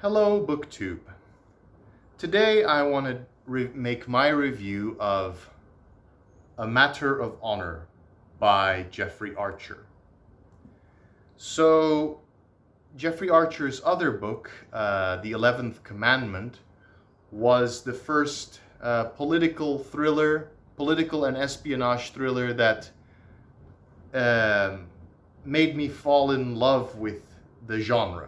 Hello, BookTube. Today I want to make my review of A Matter of Honor by Jeffrey Archer. So, Jeffrey Archer's other book, The 11th Commandment, was the first political and espionage thriller that made me fall in love with the genre.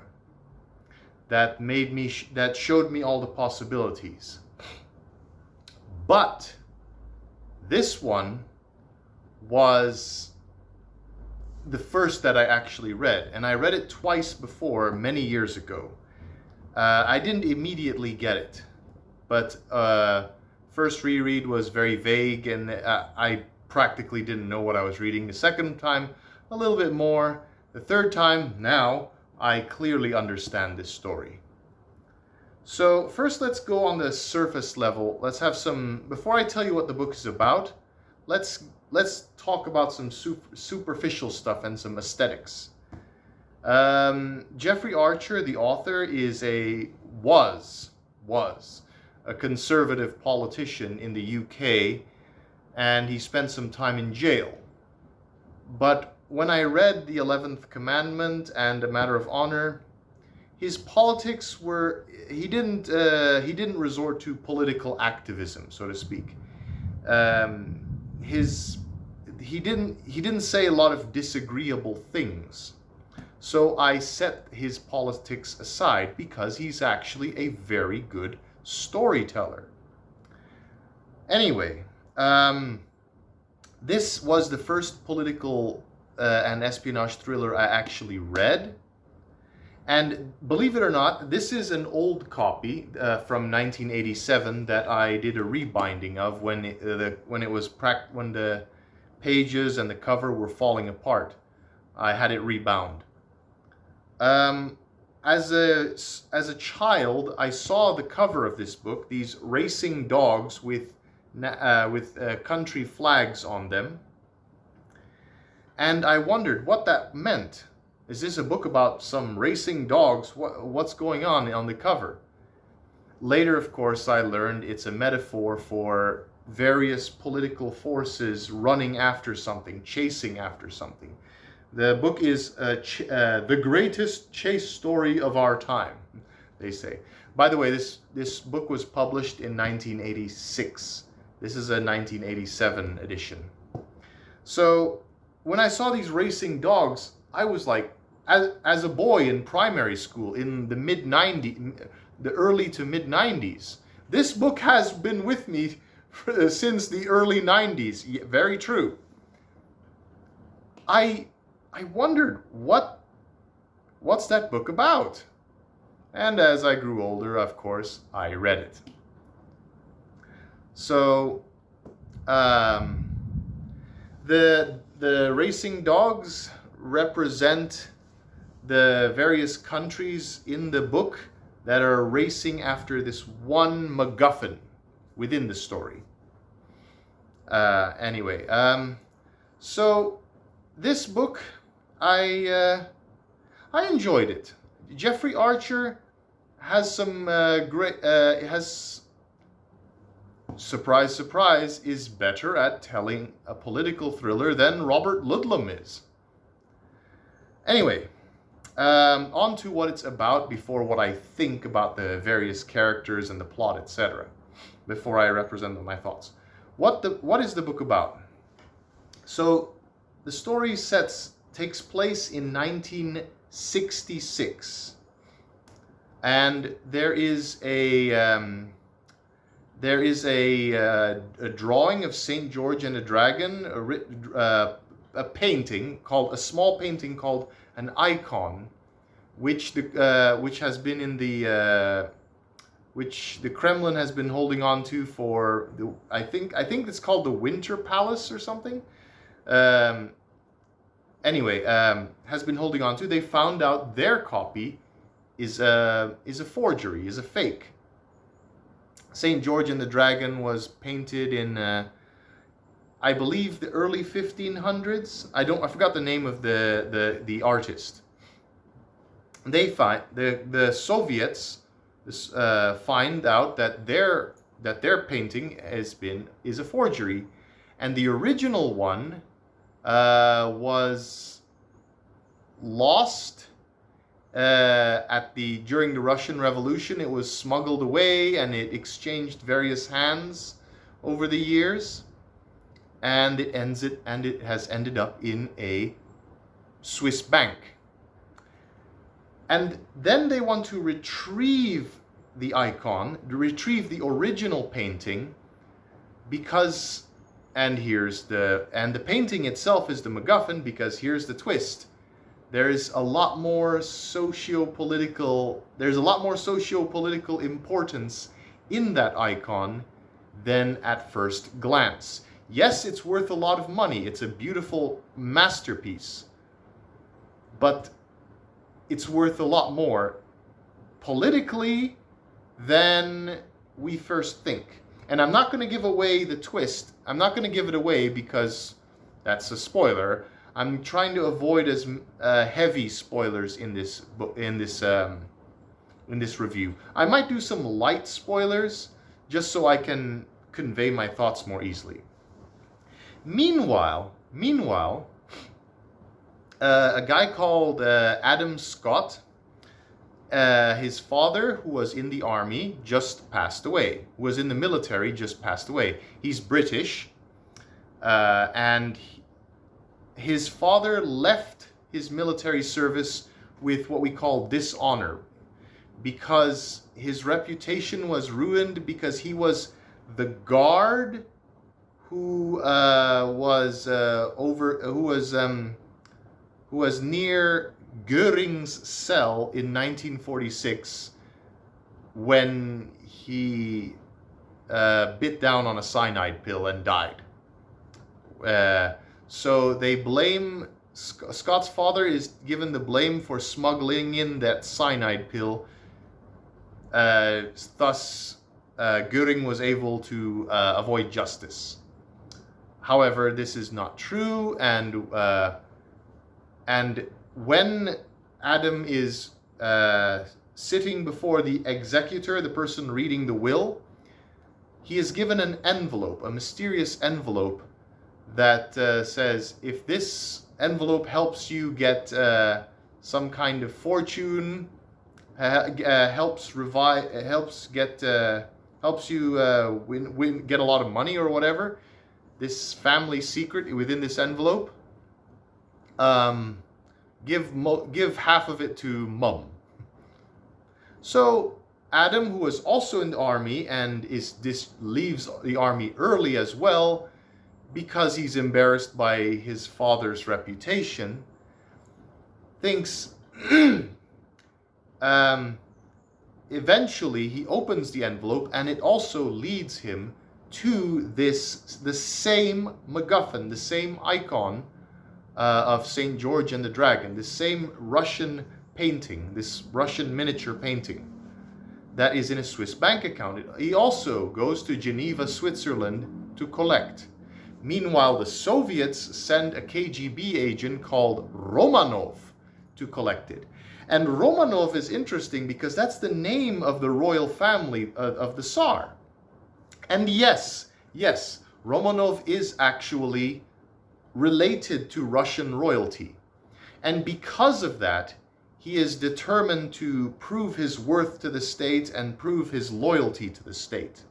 That showed me all the possibilities. But this one was the first that I actually read, and I read it twice before, many years ago. I didn't immediately get it, but first reread was very vague, and I practically didn't know what I was reading. The second time, a little bit more. The third time, now, I clearly understand this story. So first, let's go on the surface level. Let's have some, before I tell you what the book is about, let's talk about some superficial stuff and some aesthetics. Jeffrey Archer, the author, was a conservative politician in the UK, and he spent some time in jail. But when I read The 11th Commandment and A Matter of Honor, his politics were, he didn't resort to political activism, so to speak. He didn't say a lot of disagreeable things. So I set his politics aside because he's actually a very good storyteller. Anyway, this was the first political and espionage thriller I actually read. And believe it or not, this is an old copy from 1987 that I did a rebinding of when the pages and the cover were falling apart. I had it rebound. As a child, I saw the cover of this book, these racing dogs with country flags on them, and I wondered what that meant. Is this a book about some racing dogs? What's going on the cover? Later, of course, I learned it's a metaphor for various political forces running after something, chasing after something. The book is the greatest chase story of our time, they say. By the way, this book was published in 1986. This is a 1987 edition. So when I saw these racing dogs, I was like, as a boy in primary school in the early to mid 90s, this book has been with me since the early 90s. Very true. I wondered, what's that book about? And as I grew older, of course, I read it. So, the racing dogs represent the various countries in the book that are racing after this one MacGuffin within the story. Anyway, so this book, I enjoyed it. Jeffrey Archer has some surprise, surprise, is better at telling a political thriller than Robert Ludlum is. Anyway, on to what it's about before what I think about the various characters and the plot, etc. Before I represent my thoughts. What is the book about? So, the story takes place in 1966, and there is a drawing of Saint George and the Dragon, a small painting called an icon, which the Kremlin has been holding on to for I think it's called the Winter Palace or something. Has been holding on to. They found out their copy is a forgery, is a fake. Saint George and the Dragon was painted in, I believe, the early 1500s. I forgot the name of the artist. They find the Soviets find out that their painting is a forgery, and the original one was lost during the Russian Revolution. It was smuggled away, and it exchanged various hands over the years, and it has ended up in a Swiss bank. And then they want to retrieve the icon, retrieve the original painting, because the painting itself is the MacGuffin, because here's the twist. There's a lot more socio-political importance in that icon than at first glance. Yes, it's worth a lot of money. It's a beautiful masterpiece. But it's worth a lot more politically than we first think. And I'm not going to give away the twist. I'm not going to give it away because that's a spoiler. I'm trying to avoid as heavy spoilers in this review. I might do some light spoilers just so I can convey my thoughts more easily. Meanwhile, a guy called Adam Scott, his father, who was in the army, just passed away. Who was in the military, just passed away. He's British, and his father left his military service with what we call dishonor, because his reputation was ruined because he was the guard who was near Göring's cell in 1946 when he bit down on a cyanide pill and died. So they blame Scott's father is given the blame for smuggling in that cyanide pill. Thus, Göring was able to avoid justice. However, this is not true, and when Adam is sitting before the executor, the person reading the will, he is given an envelope, a mysterious envelope that says, if this envelope helps you get some kind of fortune, helps you get a lot of money or whatever, this family secret within this envelope, give half of it to Mum. So Adam, who was also in the army and leaves the army early as well, because he's embarrassed by his father's reputation, thinks eventually he opens the envelope, and it also leads him to the same MacGuffin, the same icon of St. George and the Dragon, the same Russian painting, this Russian miniature painting that is in a Swiss bank account. He also goes to Geneva, Switzerland to collect. Meanwhile, the Soviets send a KGB agent called Romanov to collect it. And Romanov is interesting because that's the name of the royal family of the Tsar. And yes, Romanov is actually related to Russian royalty. And because of that, he is determined to prove his worth to the state and prove his loyalty to the state.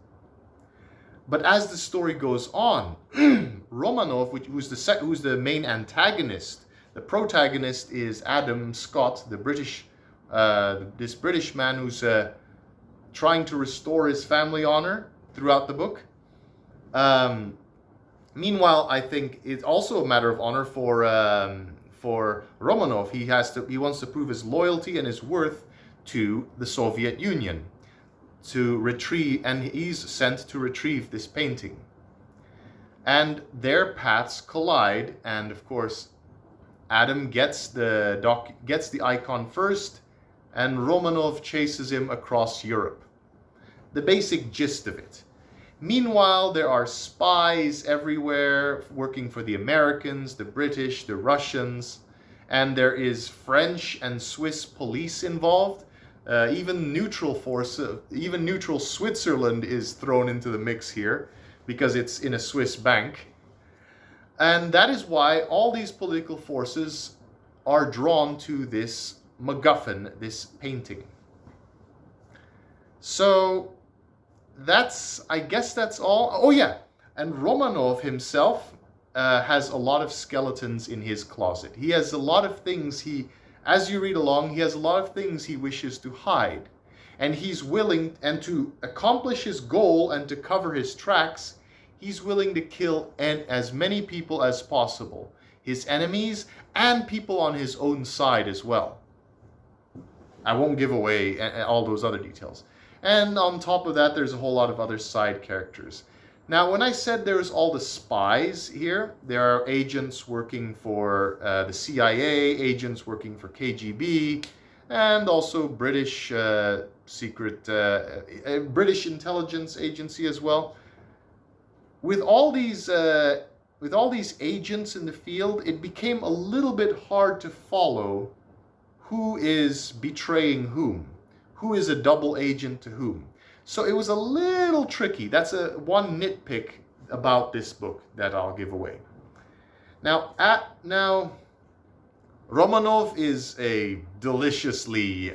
But as the story goes on, Romanov, who's the main antagonist, the protagonist is Adam Scott, the British, this British man who's trying to restore his family honor throughout the book. Meanwhile, I think it's also a matter of honor for Romanov. He wants to prove his loyalty and his worth to the Soviet Union, to retrieve, and he's sent to retrieve this painting. And their paths collide, and of course, Adam gets the icon first, and Romanov chases him across Europe. The basic gist of it. Meanwhile, there are spies everywhere working for the Americans, the British, the Russians, and there is French and Swiss police involved. Even neutral Switzerland is thrown into the mix here because it's in a Swiss bank. And that is why all these political forces are drawn to this MacGuffin, this painting. So I guess that's all. Oh yeah, and Romanov himself has a lot of skeletons in his closet. He has a lot of things as you read along, he has a lot of things he wishes to hide. And he's willing, and to accomplish his goal and to cover his tracks, he's willing to kill as many people as possible. His enemies and people on his own side as well. I won't give away all those other details. And on top of that, there's a whole lot of other side characters. Now, when I said there's all the spies here, there are agents working for the CIA, agents working for KGB, and also British British intelligence agency as well. With all these agents in the field, it became a little bit hard to follow who is betraying whom, who is a double agent to whom. So it was a little tricky. That's one nitpick about this book that I'll give away. Now Romanov is a deliciously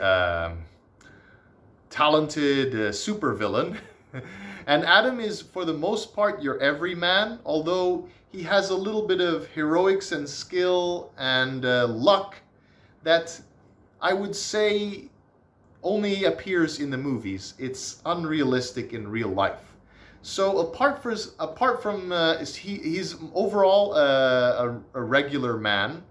talented supervillain. And Adam is, for the most part, your everyman, although he has a little bit of heroics and skill and luck that I would say only appears in the movies. It's unrealistic in real life. So apart from he's overall a regular man,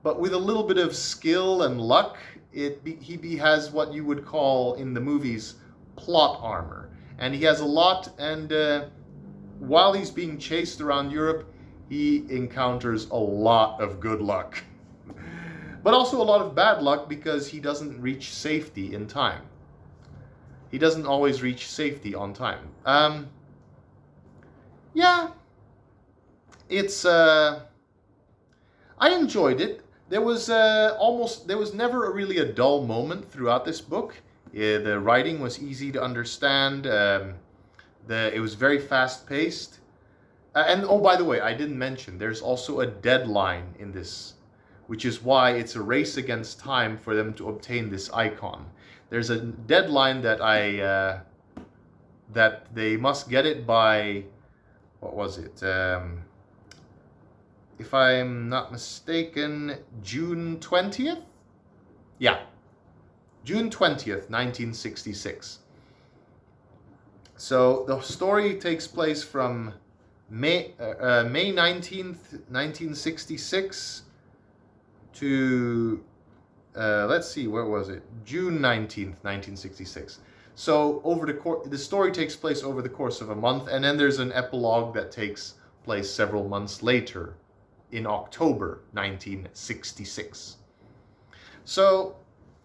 but with a little bit of skill and luck, he has what you would call in the movies plot armor. And he has a lot, and while he's being chased around Europe, he encounters a lot of good luck. But also a lot of bad luck because he doesn't reach safety in time. He doesn't always reach safety on time. Yeah, it's I enjoyed it. There was never really a dull moment throughout this book. The writing was easy to understand. It was very fast paced. And oh, by the way, I didn't mention there's also a deadline in this, which is why it's a race against time for them to obtain this icon. There's a deadline that that they must get it by, what was it? If I'm not mistaken, June 20th? Yeah, June 20th, 1966. So the story takes place from May 19th, 1966 to, let's see, where was it? June 19th, 1966. So the story takes place over the course of a month, and then there's an epilogue that takes place several months later in October 1966. So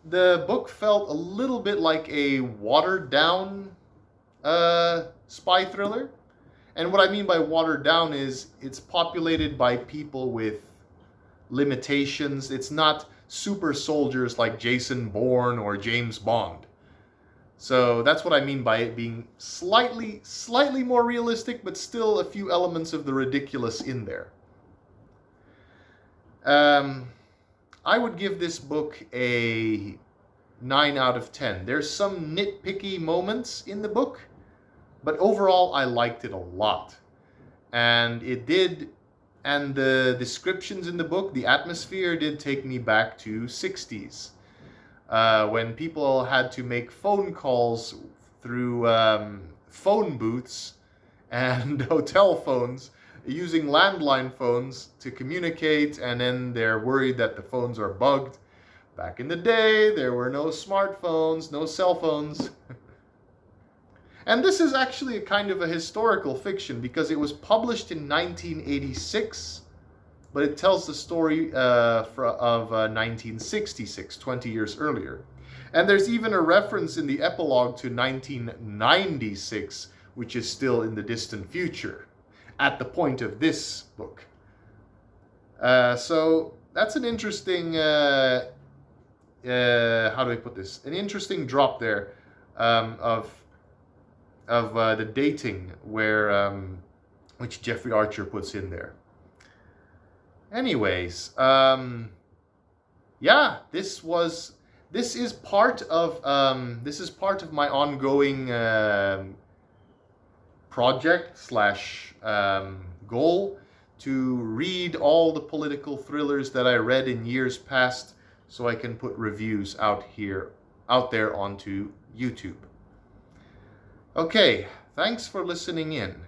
the book felt a little bit like a watered down spy thriller. And what I mean by watered down is it's populated by people with limitations. It's not super soldiers like Jason Bourne or James Bond. So that's what I mean by it being slightly more realistic, but still a few elements of the ridiculous in there. I would give this book a 9 out of 10. There's some nitpicky moments in the book, but overall I liked it a lot. And the descriptions in the book, the atmosphere did take me back to 60s. When people had to make phone calls through phone booths and hotel phones, using landline phones to communicate, and then they're worried that the phones are bugged. Back in the day, there were no smartphones, no cell phones. And this is actually a kind of a historical fiction because it was published in 1986, but it tells the story of 1966, 20 years earlier. And there's even a reference in the epilogue to 1996, which is still in the distant future at the point of this book. So that's an interesting how do I put this? An interesting drop there of the dating where which Jeffrey Archer puts in there. Anyways, yeah, this is part of my ongoing project slash goal to read all the political thrillers that I read in years past, so I can put reviews out there onto YouTube. Okay, thanks for listening in.